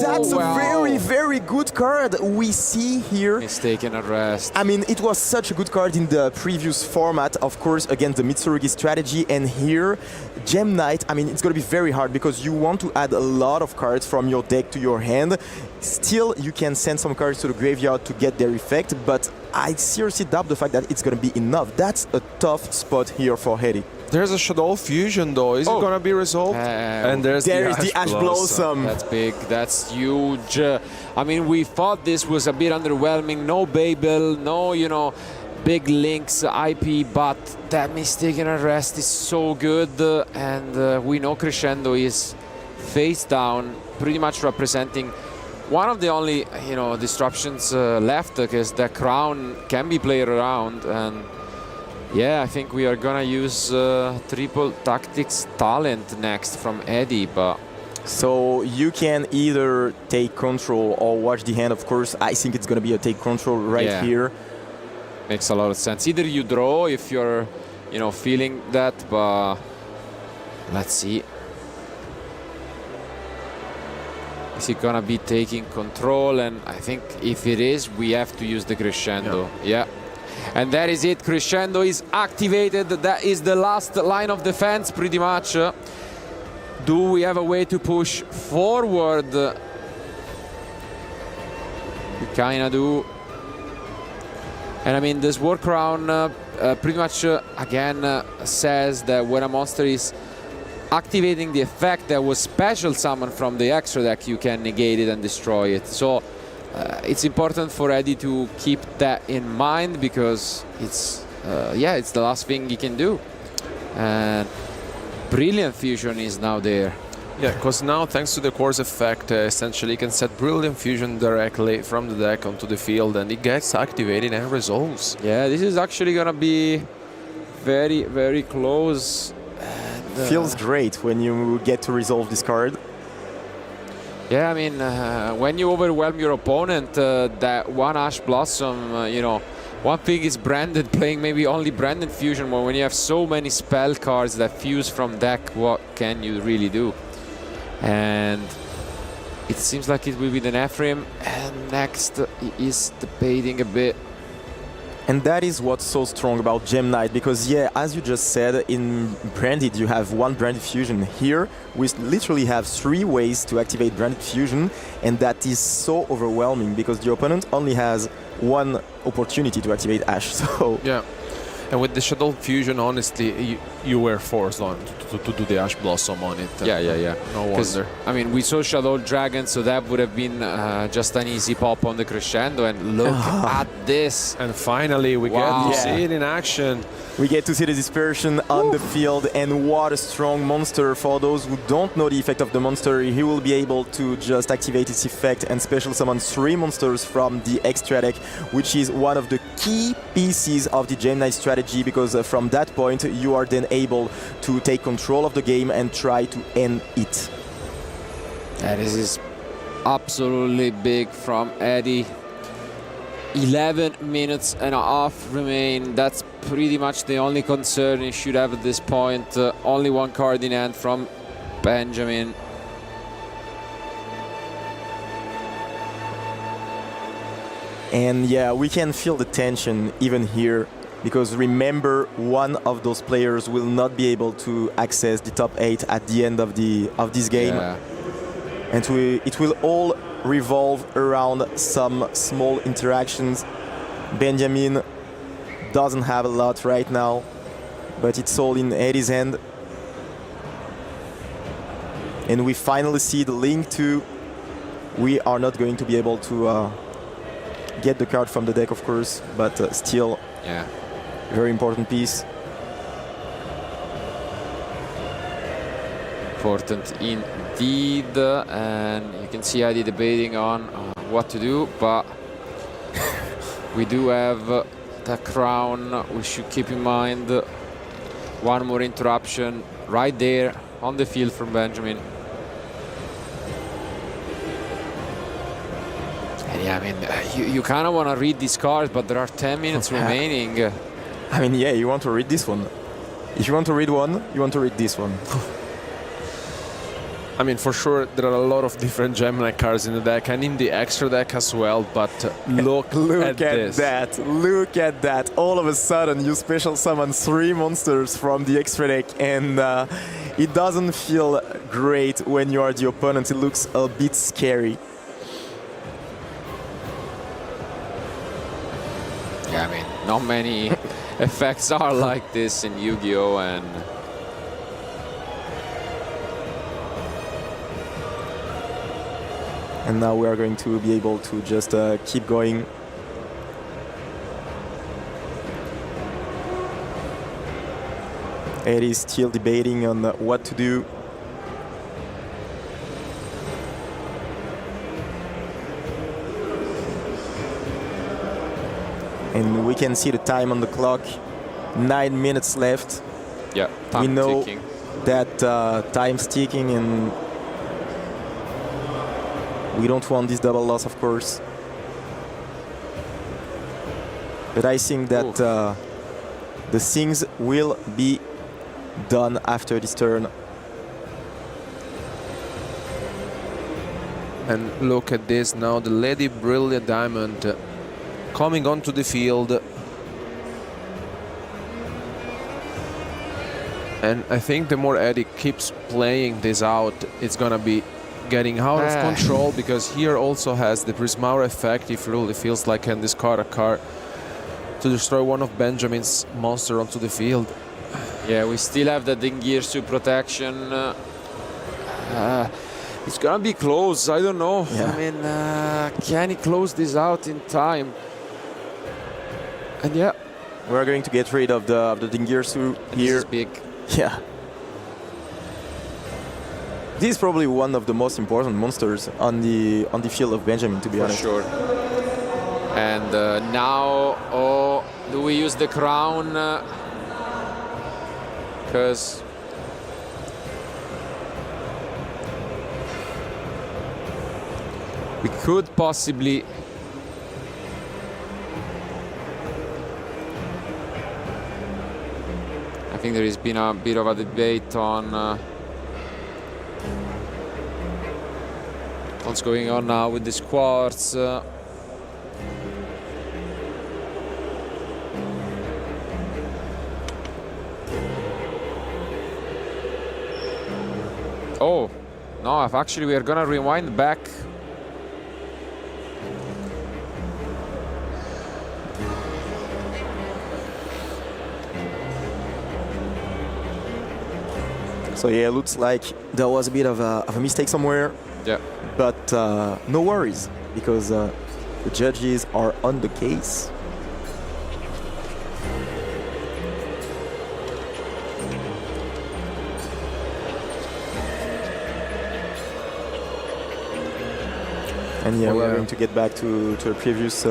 that that's wow. a very, very good card we see here. Mistaken arrest. I mean, it was such a good card in the previous format, of course, against the Mitsurugi strategy. And here, Gem Knight, I mean, it's going to be very hard because you want to add a lot of cards from your deck to your hand. Still, you can send some cards to the graveyard to get their effect, but I seriously doubt the fact that it's going to be enough. That's a tough spot here for Hedy. There's a Shadow Fusion though. Is it going to be resolved? And there is the Ash Blossom. That's big. That's huge. I mean, we thought this was a bit underwhelming. No Babel, no, you know, big links IP, but that Mistaken Arrest is so good. And we know Crescendo is face down, pretty much representing one of the only, you know, disruptions left, because the Crown can be played around. And yeah, I think we are gonna use Triple Tactics Talent next from Hedy, but so you can either take control or watch the hand. Of course, I think it's gonna be a take control right here. Makes a lot of sense. Either you draw if you're, you know, feeling that, but let's see. Is he gonna be taking control? And I think if it is, we have to use the Crescendo. Yeah. And that is it. Crescendo is activated. That is the last line of defense, pretty much. Do we have a way to push forward? We kind of do. And I mean, this War Crown pretty much, again, says that when a monster is activating the effect that was special summoned from the extra deck, you can negate it and destroy it. So it's important for Hedy to keep that in mind, because it's it's the last thing he can do. And Brilliant Fusion is now there. Yeah, because now, thanks to the Course effect, essentially you can set Brilliant Fusion directly from the deck onto the field, and it gets activated and resolves. Yeah, this is actually gonna be very, very close. And, feels great when you get to resolve this card. Yeah, I mean, when you overwhelm your opponent, that one Ash Blossom, you know, one thing is branded, playing maybe only branded Fusion, but when you have so many spell cards that fuse from deck, what can you really do? And it seems like it will be the Nephrim, and next he is debating a bit. And that is what's so strong about Gem Knight, because yeah, as you just said, in Branded you have one Branded Fusion. Here we literally have 3 ways to activate Branded Fusion, and that is so overwhelming because the opponent only has one opportunity to activate Ash. So yeah, and with the Shadow Fusion, honestly, you were forced on to do the Ash Blossom on it. Yeah. No wonder. I mean, we saw Shadow Dragon, so that would have been just an easy pop on the Crescendo, and look at this. And finally, we get to see it in action. We get to see the dispersion on the field, and what a strong monster. For those who don't know the effect of the monster, he will be able to just activate its effect and special summon 3 monsters from the extra deck, which is one of the key pieces of the Gem Knight strategy, because from that point you are then able to take control of the game and try to end it. This is absolutely big from Hedy. 11 minutes and a half remain. That's pretty much the only concern he should have at this point. Only one card in hand from Benjamin. And yeah, we can feel the tension even here, because remember, one of those players will not be able to access the top 8 at the end of this game. Yeah. And it will all revolve around some small interactions. Benjamin doesn't have a lot right now, but it's all in Hedy's hand. And we finally see the link to... We are not going to be able to get the card from the deck, of course, but still, very important piece. Important indeed, and you can see Hedy debating on what to do, but we do have the Crown. We should keep in mind one more interruption right there on the field from Benjamin. And yeah, I mean, you kind of want to read these cards, but there are 10 minutes remaining. I mean, yeah, you want to read this one. If you want to read one, you want to read this one. I mean, for sure, there are a lot of different Gemini cards in the deck and in the extra deck as well, but look at this. Look at that. All of a sudden, you special summon 3 monsters from the extra deck, and it doesn't feel great when you are the opponent. It looks a bit scary. Yeah, I mean, not many effects are like this in Yu-Gi-Oh! And now we are going to be able to just keep going. Eddie is still debating on what to do. And we can see the time on the clock. 9 minutes left. yeah, time We know ticking. that time's ticking, and we don't want this double loss, of course. But I think that the things will be done after this turn. And look at this now, the Lady Brilliant Diamond coming onto the field. And I think the more Eddie keeps playing this out, it's gonna be getting out of control, because here also has the Prismara effect. If really feels like can discard a card to destroy one of Benjamin's monster onto the field. Yeah, we still have the Dingirsu protection. It's gonna be close. I don't know. Yeah. I mean, can he close this out in time? And yeah, We're going to get rid of the Dingirsu this here. is big. Yeah. This is probably one of the most important monsters on the field of Benjamin, to be For honest. sure. And now, oh, do we use the crown? Because we could possibly. I think there has been a bit of a debate on what's going on now with this quartz. Oh, no, actually we are gonna rewind back. So yeah, looks like there was a bit of a mistake somewhere. Yeah. But no worries, because the judges are on the case. And yeah, Oh, we're yeah. going to get back to a previous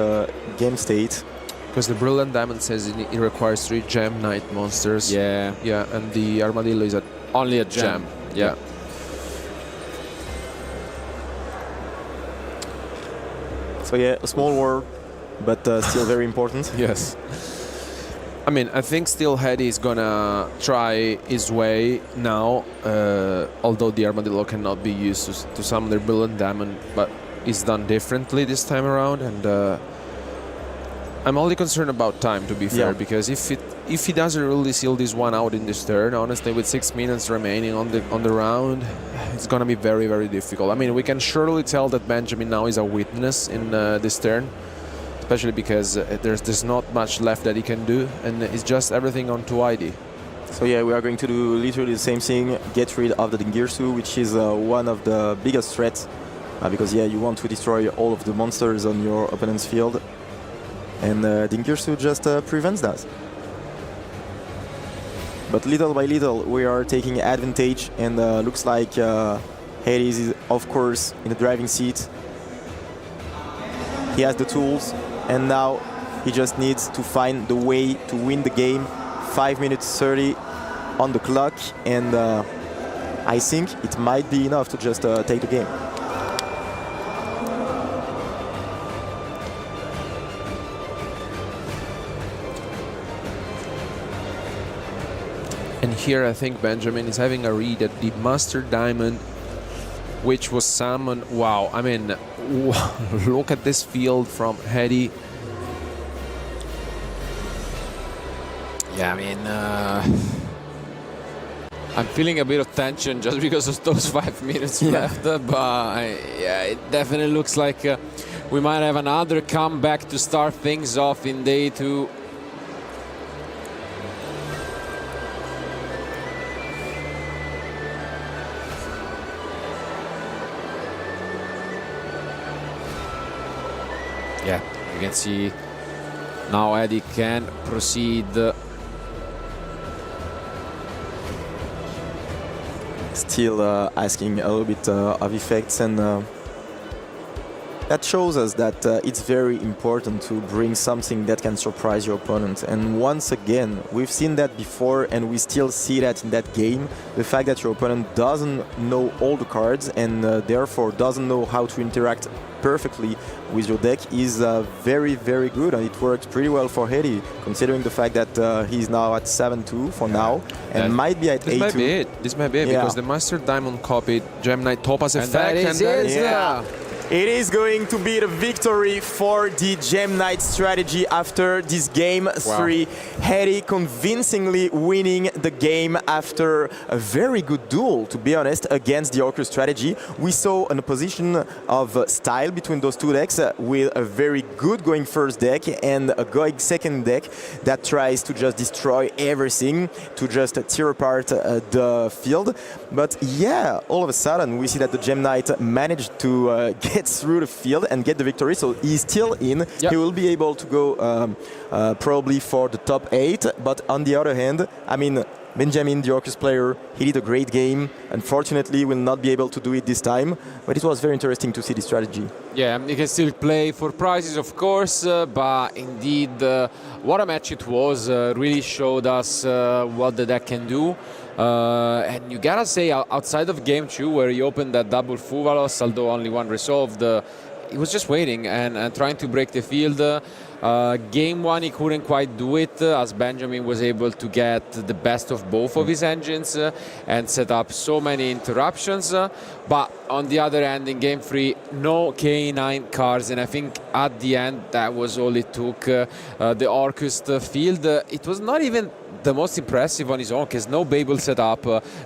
game state. Because the Brilliant Diamond says it requires 3 Gem Knight monsters. Yeah. Yeah, and the Armadillo is at Only a gem. Yeah. So yeah, a small war, but still very important. Yes. I mean, I think still Hedy is gonna try his way now, although the Armadillo cannot be used to summon the Brilliant Diamond, but it's done differently this time around, and I'm only concerned about time, to be fair, because if he doesn't really seal this one out in this turn, honestly, with 6 minutes remaining on the round, it's gonna be very, very difficult. I mean, we can surely tell that Benjamin now is a witness in this turn, especially because there's not much left that he can do, and it's just everything on 2ID. So yeah, we are going to do literally the same thing, get rid of the Dingirsu, which is one of the biggest threats, because yeah, you want to destroy all of the monsters on your opponent's field, and Dingirsu just prevents that. But little by little, we are taking advantage, and looks like Hades is, of course, in the driving seat. He has the tools, and now he just needs to find the way to win the game. 5 minutes 30 on the clock, and I think it might be enough to just take the game. And here I think Benjamin is having a read at the Master Diamond which was summoned. Wow, I mean, look at this field from Hedy. Yeah, I mean, I'm feeling a bit of tension just because of those 5 minutes left, but yeah, it definitely looks like we might have another comeback to start things off in day 2. Yeah, you can see now Hedy can proceed. Still asking a little bit of effects, and that shows us that it's very important to bring something that can surprise your opponent. And once again, we've seen that before, and we still see that in that game. The fact that your opponent doesn't know all the cards and therefore doesn't know how to interact perfectly with your deck is very, very good, and it works pretty well for Hedy, considering the fact that he's now at 7-2 for now, and might be at 8-2. This might be it. This might be it, because the Master Diamond copied Gem Knight Topaz effect, that is it. It is going to be the victory for the Gem Knight strategy after this game 3. Hedy convincingly winning the game after a very good duel, to be honest, against the Orcust strategy. We saw an opposition of style between those two decks with a very good going first deck and a going second deck that tries to just destroy everything, to just tear apart the field. But yeah, all of a sudden we see that the Gem Knight managed to get through the field and get the victory, so he's still in. He will be able to go probably for the top 8, but on the other hand, I mean, Benjamin, the Orcust player, he did a great game. Unfortunately, will not be able to do it this time, but it was very interesting to see the strategy. Yeah, you can still play for prizes, of course, but indeed, what a match it was. Really showed us what the deck can do. And you gotta say, outside of game 2, where he opened that double Fuvalos, although only one resolved, he was just waiting and trying to break the field. Game 1 he couldn't quite do it, as Benjamin was able to get the best of both of his engines and set up so many interruptions. But on the other hand, in game 3, no K9 cards, and I think at the end that was all it took. The Orcust field, it was not even the most impressive on his own, because no Babel setup,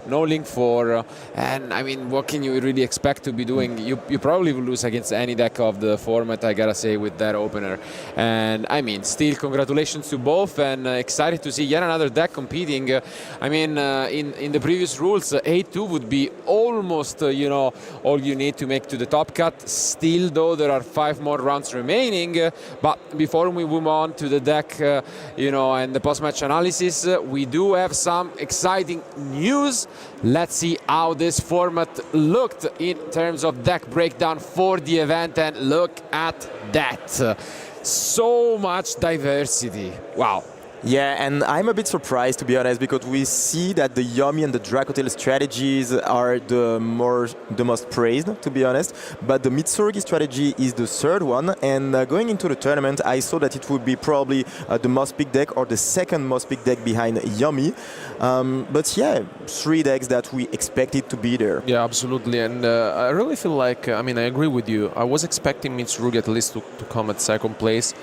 no Link 4, and I mean, what can you really expect to be doing? You probably will lose against any deck of the format, I gotta say, with that opener. And I mean, still congratulations to both, and excited to see yet another deck competing. I mean, in the previous rules, 8-2 would be almost all you need to make to the top cut. Still, though, there are 5 more rounds remaining. But before we move on to the deck, and the post-match analysis, we do have some exciting news. Let's see how this format looked in terms of deck breakdown for the event, and look at that. So much diversity. Wow. Yeah, and I'm a bit surprised, to be honest, because we see that the Yomi and the Dracotail strategies are the most praised, to be honest. But the Mitsurugi strategy is the third one, and going into the tournament, I saw that it would be probably the most picked deck, or the second most picked deck behind Yomi. But yeah, 3 decks that we expected to be there. Yeah, absolutely, and I really feel like, I agree with you. I was expecting Mitsurugi at least to come at second place.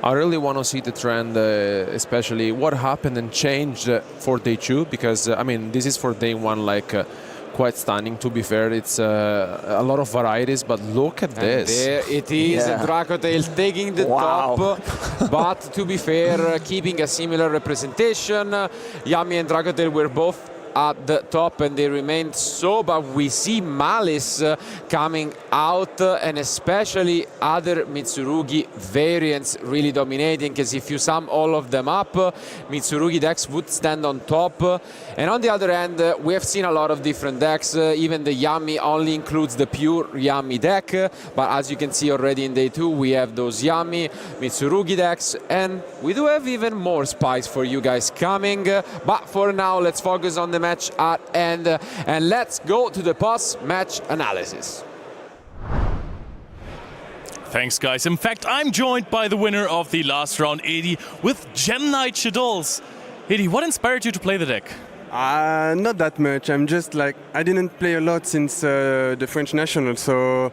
I really want to see the trend, especially what happened and changed for day 2, because this is for day 1 quite stunning, to be fair. It's a lot of varieties, but look at this. There it is, Dracotail taking the top, but to be fair, keeping a similar representation. Yami and Dracotail were both at the top, and they remained so, but we see Malice coming out, and especially other Mitsurugi variants really dominating, because if you sum all of them up, Mitsurugi decks would stand on top. And on the other hand, we have seen a lot of different decks. Even the Yami only includes the pure Yami deck, but as you can see already in day 2, we have those Yami Mitsurugi decks, and we do have even more spies for you guys coming. But for now, let's focus on the match at end, and let's go to the post-match analysis. Thanks, guys. In fact, I'm joined by the winner of the last round, Hedy, with Gem Knight Shadows. Hedy, what inspired you to play the deck? Not that much. I'm just like, I didn't play a lot since the French national, so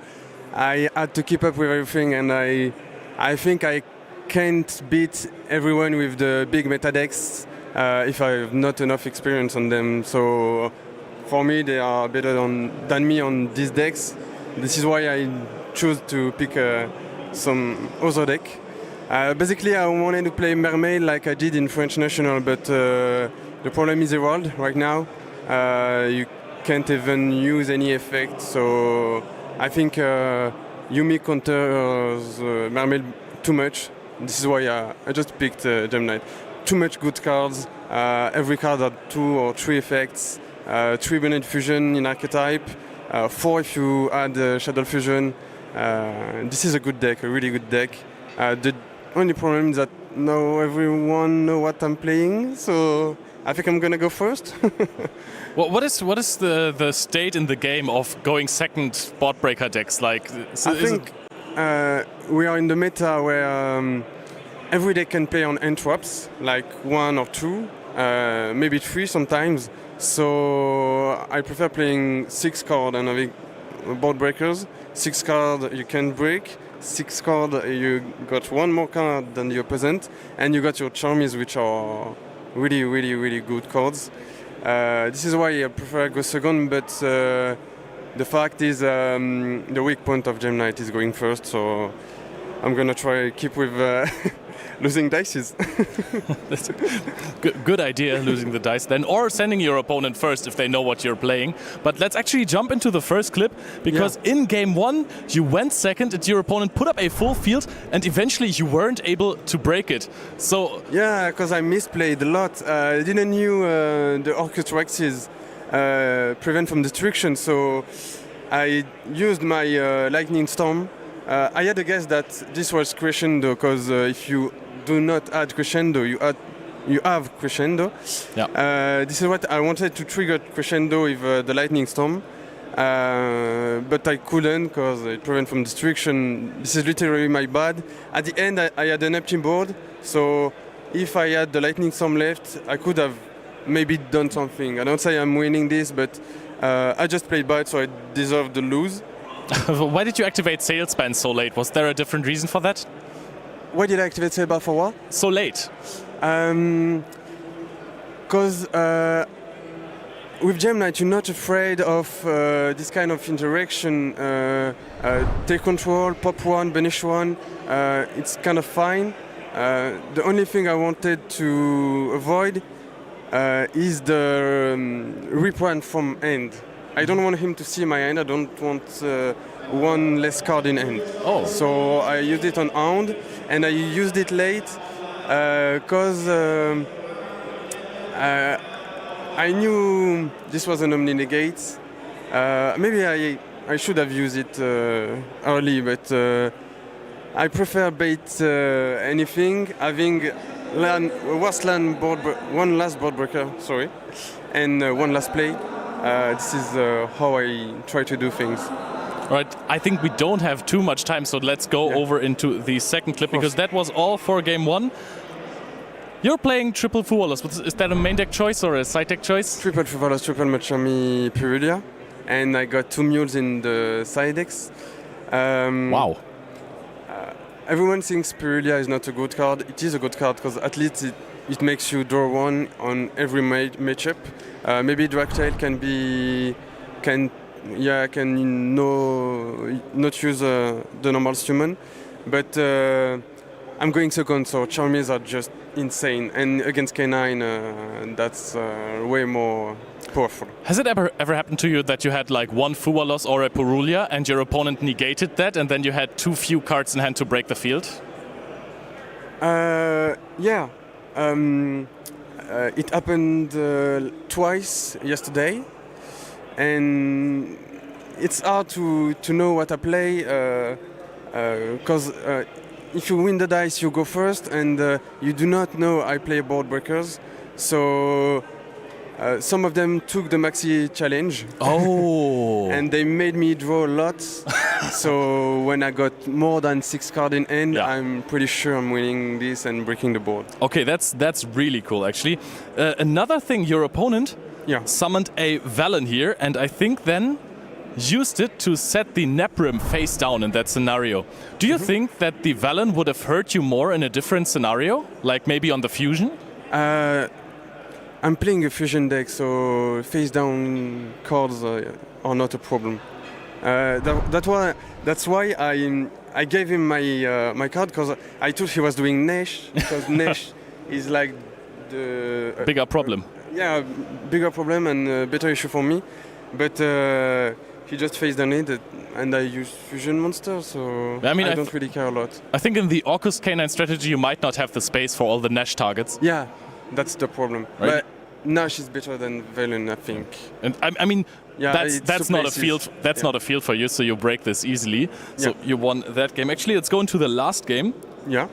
I had to keep up with everything, and I think I can't beat everyone with the big meta decks if I have not enough experience on them. So for me, they are better than me on these decks. This is why I choose to pick some other deck. Basically, I wanted to play Mermaid like I did in French National, but the problem is Herald right now. You can't even use any effect, so I think Yumi counters Mermaid too much. This is why I just picked Gem Knight. Too much good cards. Every card had 2 or 3 effects. 3 Bennett Fusion in archetype. 4 if you add Shadow Fusion. This is a good deck, a really good deck. The only problem is that now everyone know what I'm playing, so I think I'm gonna go first. Well, what is the state in the game of going second board breaker decks? Like, I think we are in the meta where every deck can play on end traps, like 1 or 2, maybe 3 sometimes. So I prefer playing 6 cards and having board breakers. 6 cards you can break. 6 cards you got 1 more card than the opponent, and you got your charmies, which are really, really, really good cards. This is why I prefer go second, but the fact is the weak point of Gem Knight is going first, so I'm gonna try keep with losing dices. That's a good idea, losing the dice then, or sending your opponent first if they know what you're playing. But let's actually jump into the first clip, because in game 1 you went second and your opponent put up a full field and eventually you weren't able to break it. So yeah, because I misplayed a lot. I didn't knew the Orcust Rexes prevent from destruction, so I used my Lightning Storm. I had a guess that this was Crescendo, because if you do not add Crescendo, you have Crescendo. Yeah. This is what I wanted to trigger Crescendo with the Lightning Storm, but I couldn't because it prevents from destruction. This is literally my bad. At the end, I had an empty board, so if I had the Lightning Storm left, I could have maybe done something. I don't say I'm winning this, but I just played bad, so I deserve to lose. Why did you activate Salesman so late? Was there a different reason for that? Why did I activate Sailbar for what? So late? Because with Gem Knight, you're not afraid of this kind of interaction. Take control, pop 1, banish 1. It's kind of fine. The only thing I wanted to avoid is the rip one from end. I don't want him to see my hand. I don't want 1 less card in hand. Oh. So I used it on Hound, and I used it late because I knew this was an Omni Negate. Maybe I should have used it early, but I prefer bait anything, having worst land board, 1 last board breaker, sorry, and 1 last play. This is how I try to do things. Right, I think we don't have too much time, so let's go over into the second clip, because that was all for game 1. You're playing triple Fuwalos. Is that a main deck choice or a side deck choice? Triple Fuwalos, triple Machami Pyrulia, and I got 2 mules in the side decks. Wow. Everyone thinks Pyrulia is not a good card. It is a good card because at least it makes you draw 1 on every matchup. Maybe Dragtail can not use the normal summon, but I'm going second, so Charmies are just insane, and against K9 that's way more powerful. Has it ever happened to you that you had like 1 Fuwalos or a Pyrulia and your opponent negated that, and then you had too few cards in hand to break the field? Yeah. It happened twice yesterday, and it's hard to know what I play because if you win the dice, you go first, and you do not know I play board breakers. So some of them took the maxi challenge. Oh. And they made me draw a lot. So when I got more than 6 cards in hand, I'm pretty sure I'm winning this and breaking the board. Okay, that's really cool, actually. Another thing, your opponent summoned a Valen here, and I think then used it to set the Neprim face down in that scenario. Do you think that the Valen would have hurt you more in a different scenario? Like maybe on the Fusion? I'm playing a Fusion deck, so face down cards are not a problem. That's why I gave him my card, because I thought he was doing Nesh, because Nesh is like the bigger problem. Bigger problem and better issue for me. But he just face down it, and I use Fusion Monster, so I don't really care a lot. I think in the Orcust K9 strategy you might not have the space for all the Nesh targets. Yeah, that's the problem. Right? But Nash is better than Valen, I think. And I mean, that's not a field. That's not a field for you, so you break this easily. So you won that game. Actually, let's go into the last game. Yeah.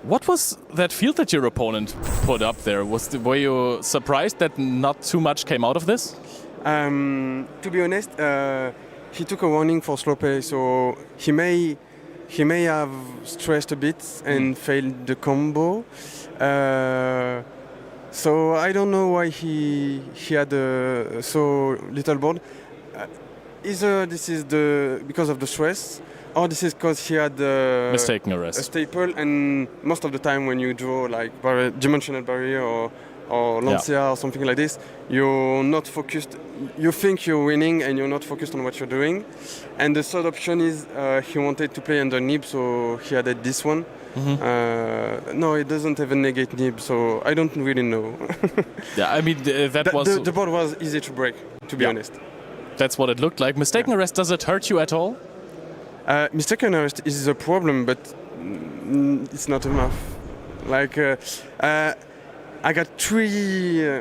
What was that field that your opponent put up there? Were you surprised that not too much came out of this? To be honest, he took a warning for slow play, so he may have stressed a bit and failed the combo. So I don't know why he had so little board. Either this is because of the stress, or this is because he had mistaken a rest. A staple, and most of the time when you draw like dimensional barrier or Lancia or something like this, you're not focused. You think you're winning and you're not focused on what you're doing. And the third option is he wanted to play under Nib, so he added this one. No, it doesn't even negate Nib, so I don't really know. I mean, the board was easy to break, to be honest. That's what it looked like. Mistaken arrest, does it hurt you at all? Mistaken arrest is a problem, but it's not enough. Like, I got three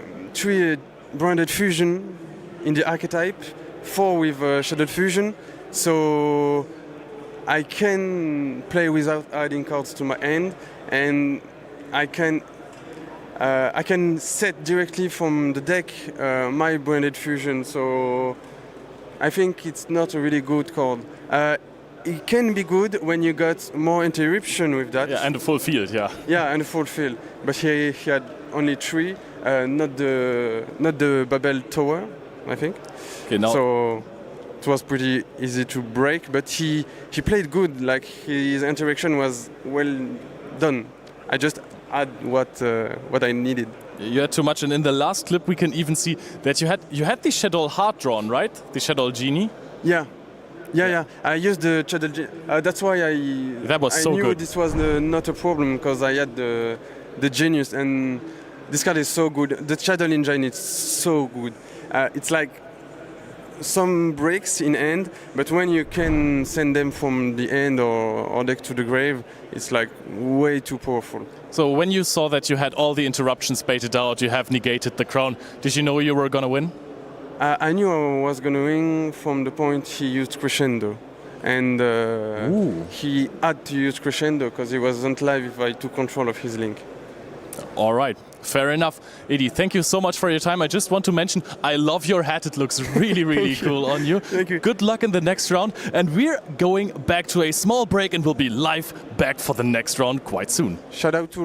branded fusion in the archetype, 4 with shadowed fusion, so I can play without adding cards to my hand, and I can set directly from the deck my branded fusion. So I think it's not a really good card. It can be good when you got more interruption with that. Yeah, and a full field, Yeah, and a full field. But he had only 3, not the Babel Tower, I think. Okay, now so it was pretty easy to break, but he played good. Like his interaction was well done. I just add what I needed. You had too much, and in the last clip we can even see that you had the Shadow Heart drawn, right? The Shadow Genie. Yeah. I used the Shadow Genie. That's why I knew good. This was not a problem, because I had the Genius, and this card is so good. The Shadow Engine is so good. It's like some breaks in hand, but when you can send them from the end or deck to the grave, it's like way too powerful. So when you saw that you had all the interruptions baited out, you have negated the crown, did you know you were gonna win? I knew I was gonna win from the point he used Crescendo, and he had to use Crescendo because he wasn't live if I took control of his link. All right. Fair enough. Edie, thank you so much for your time. I just want to mention, I love your hat. It looks really, really cool on you. Thank you. Good luck in the next round. And we're going back to a small break and we'll be live back for the next round quite soon. Shout out to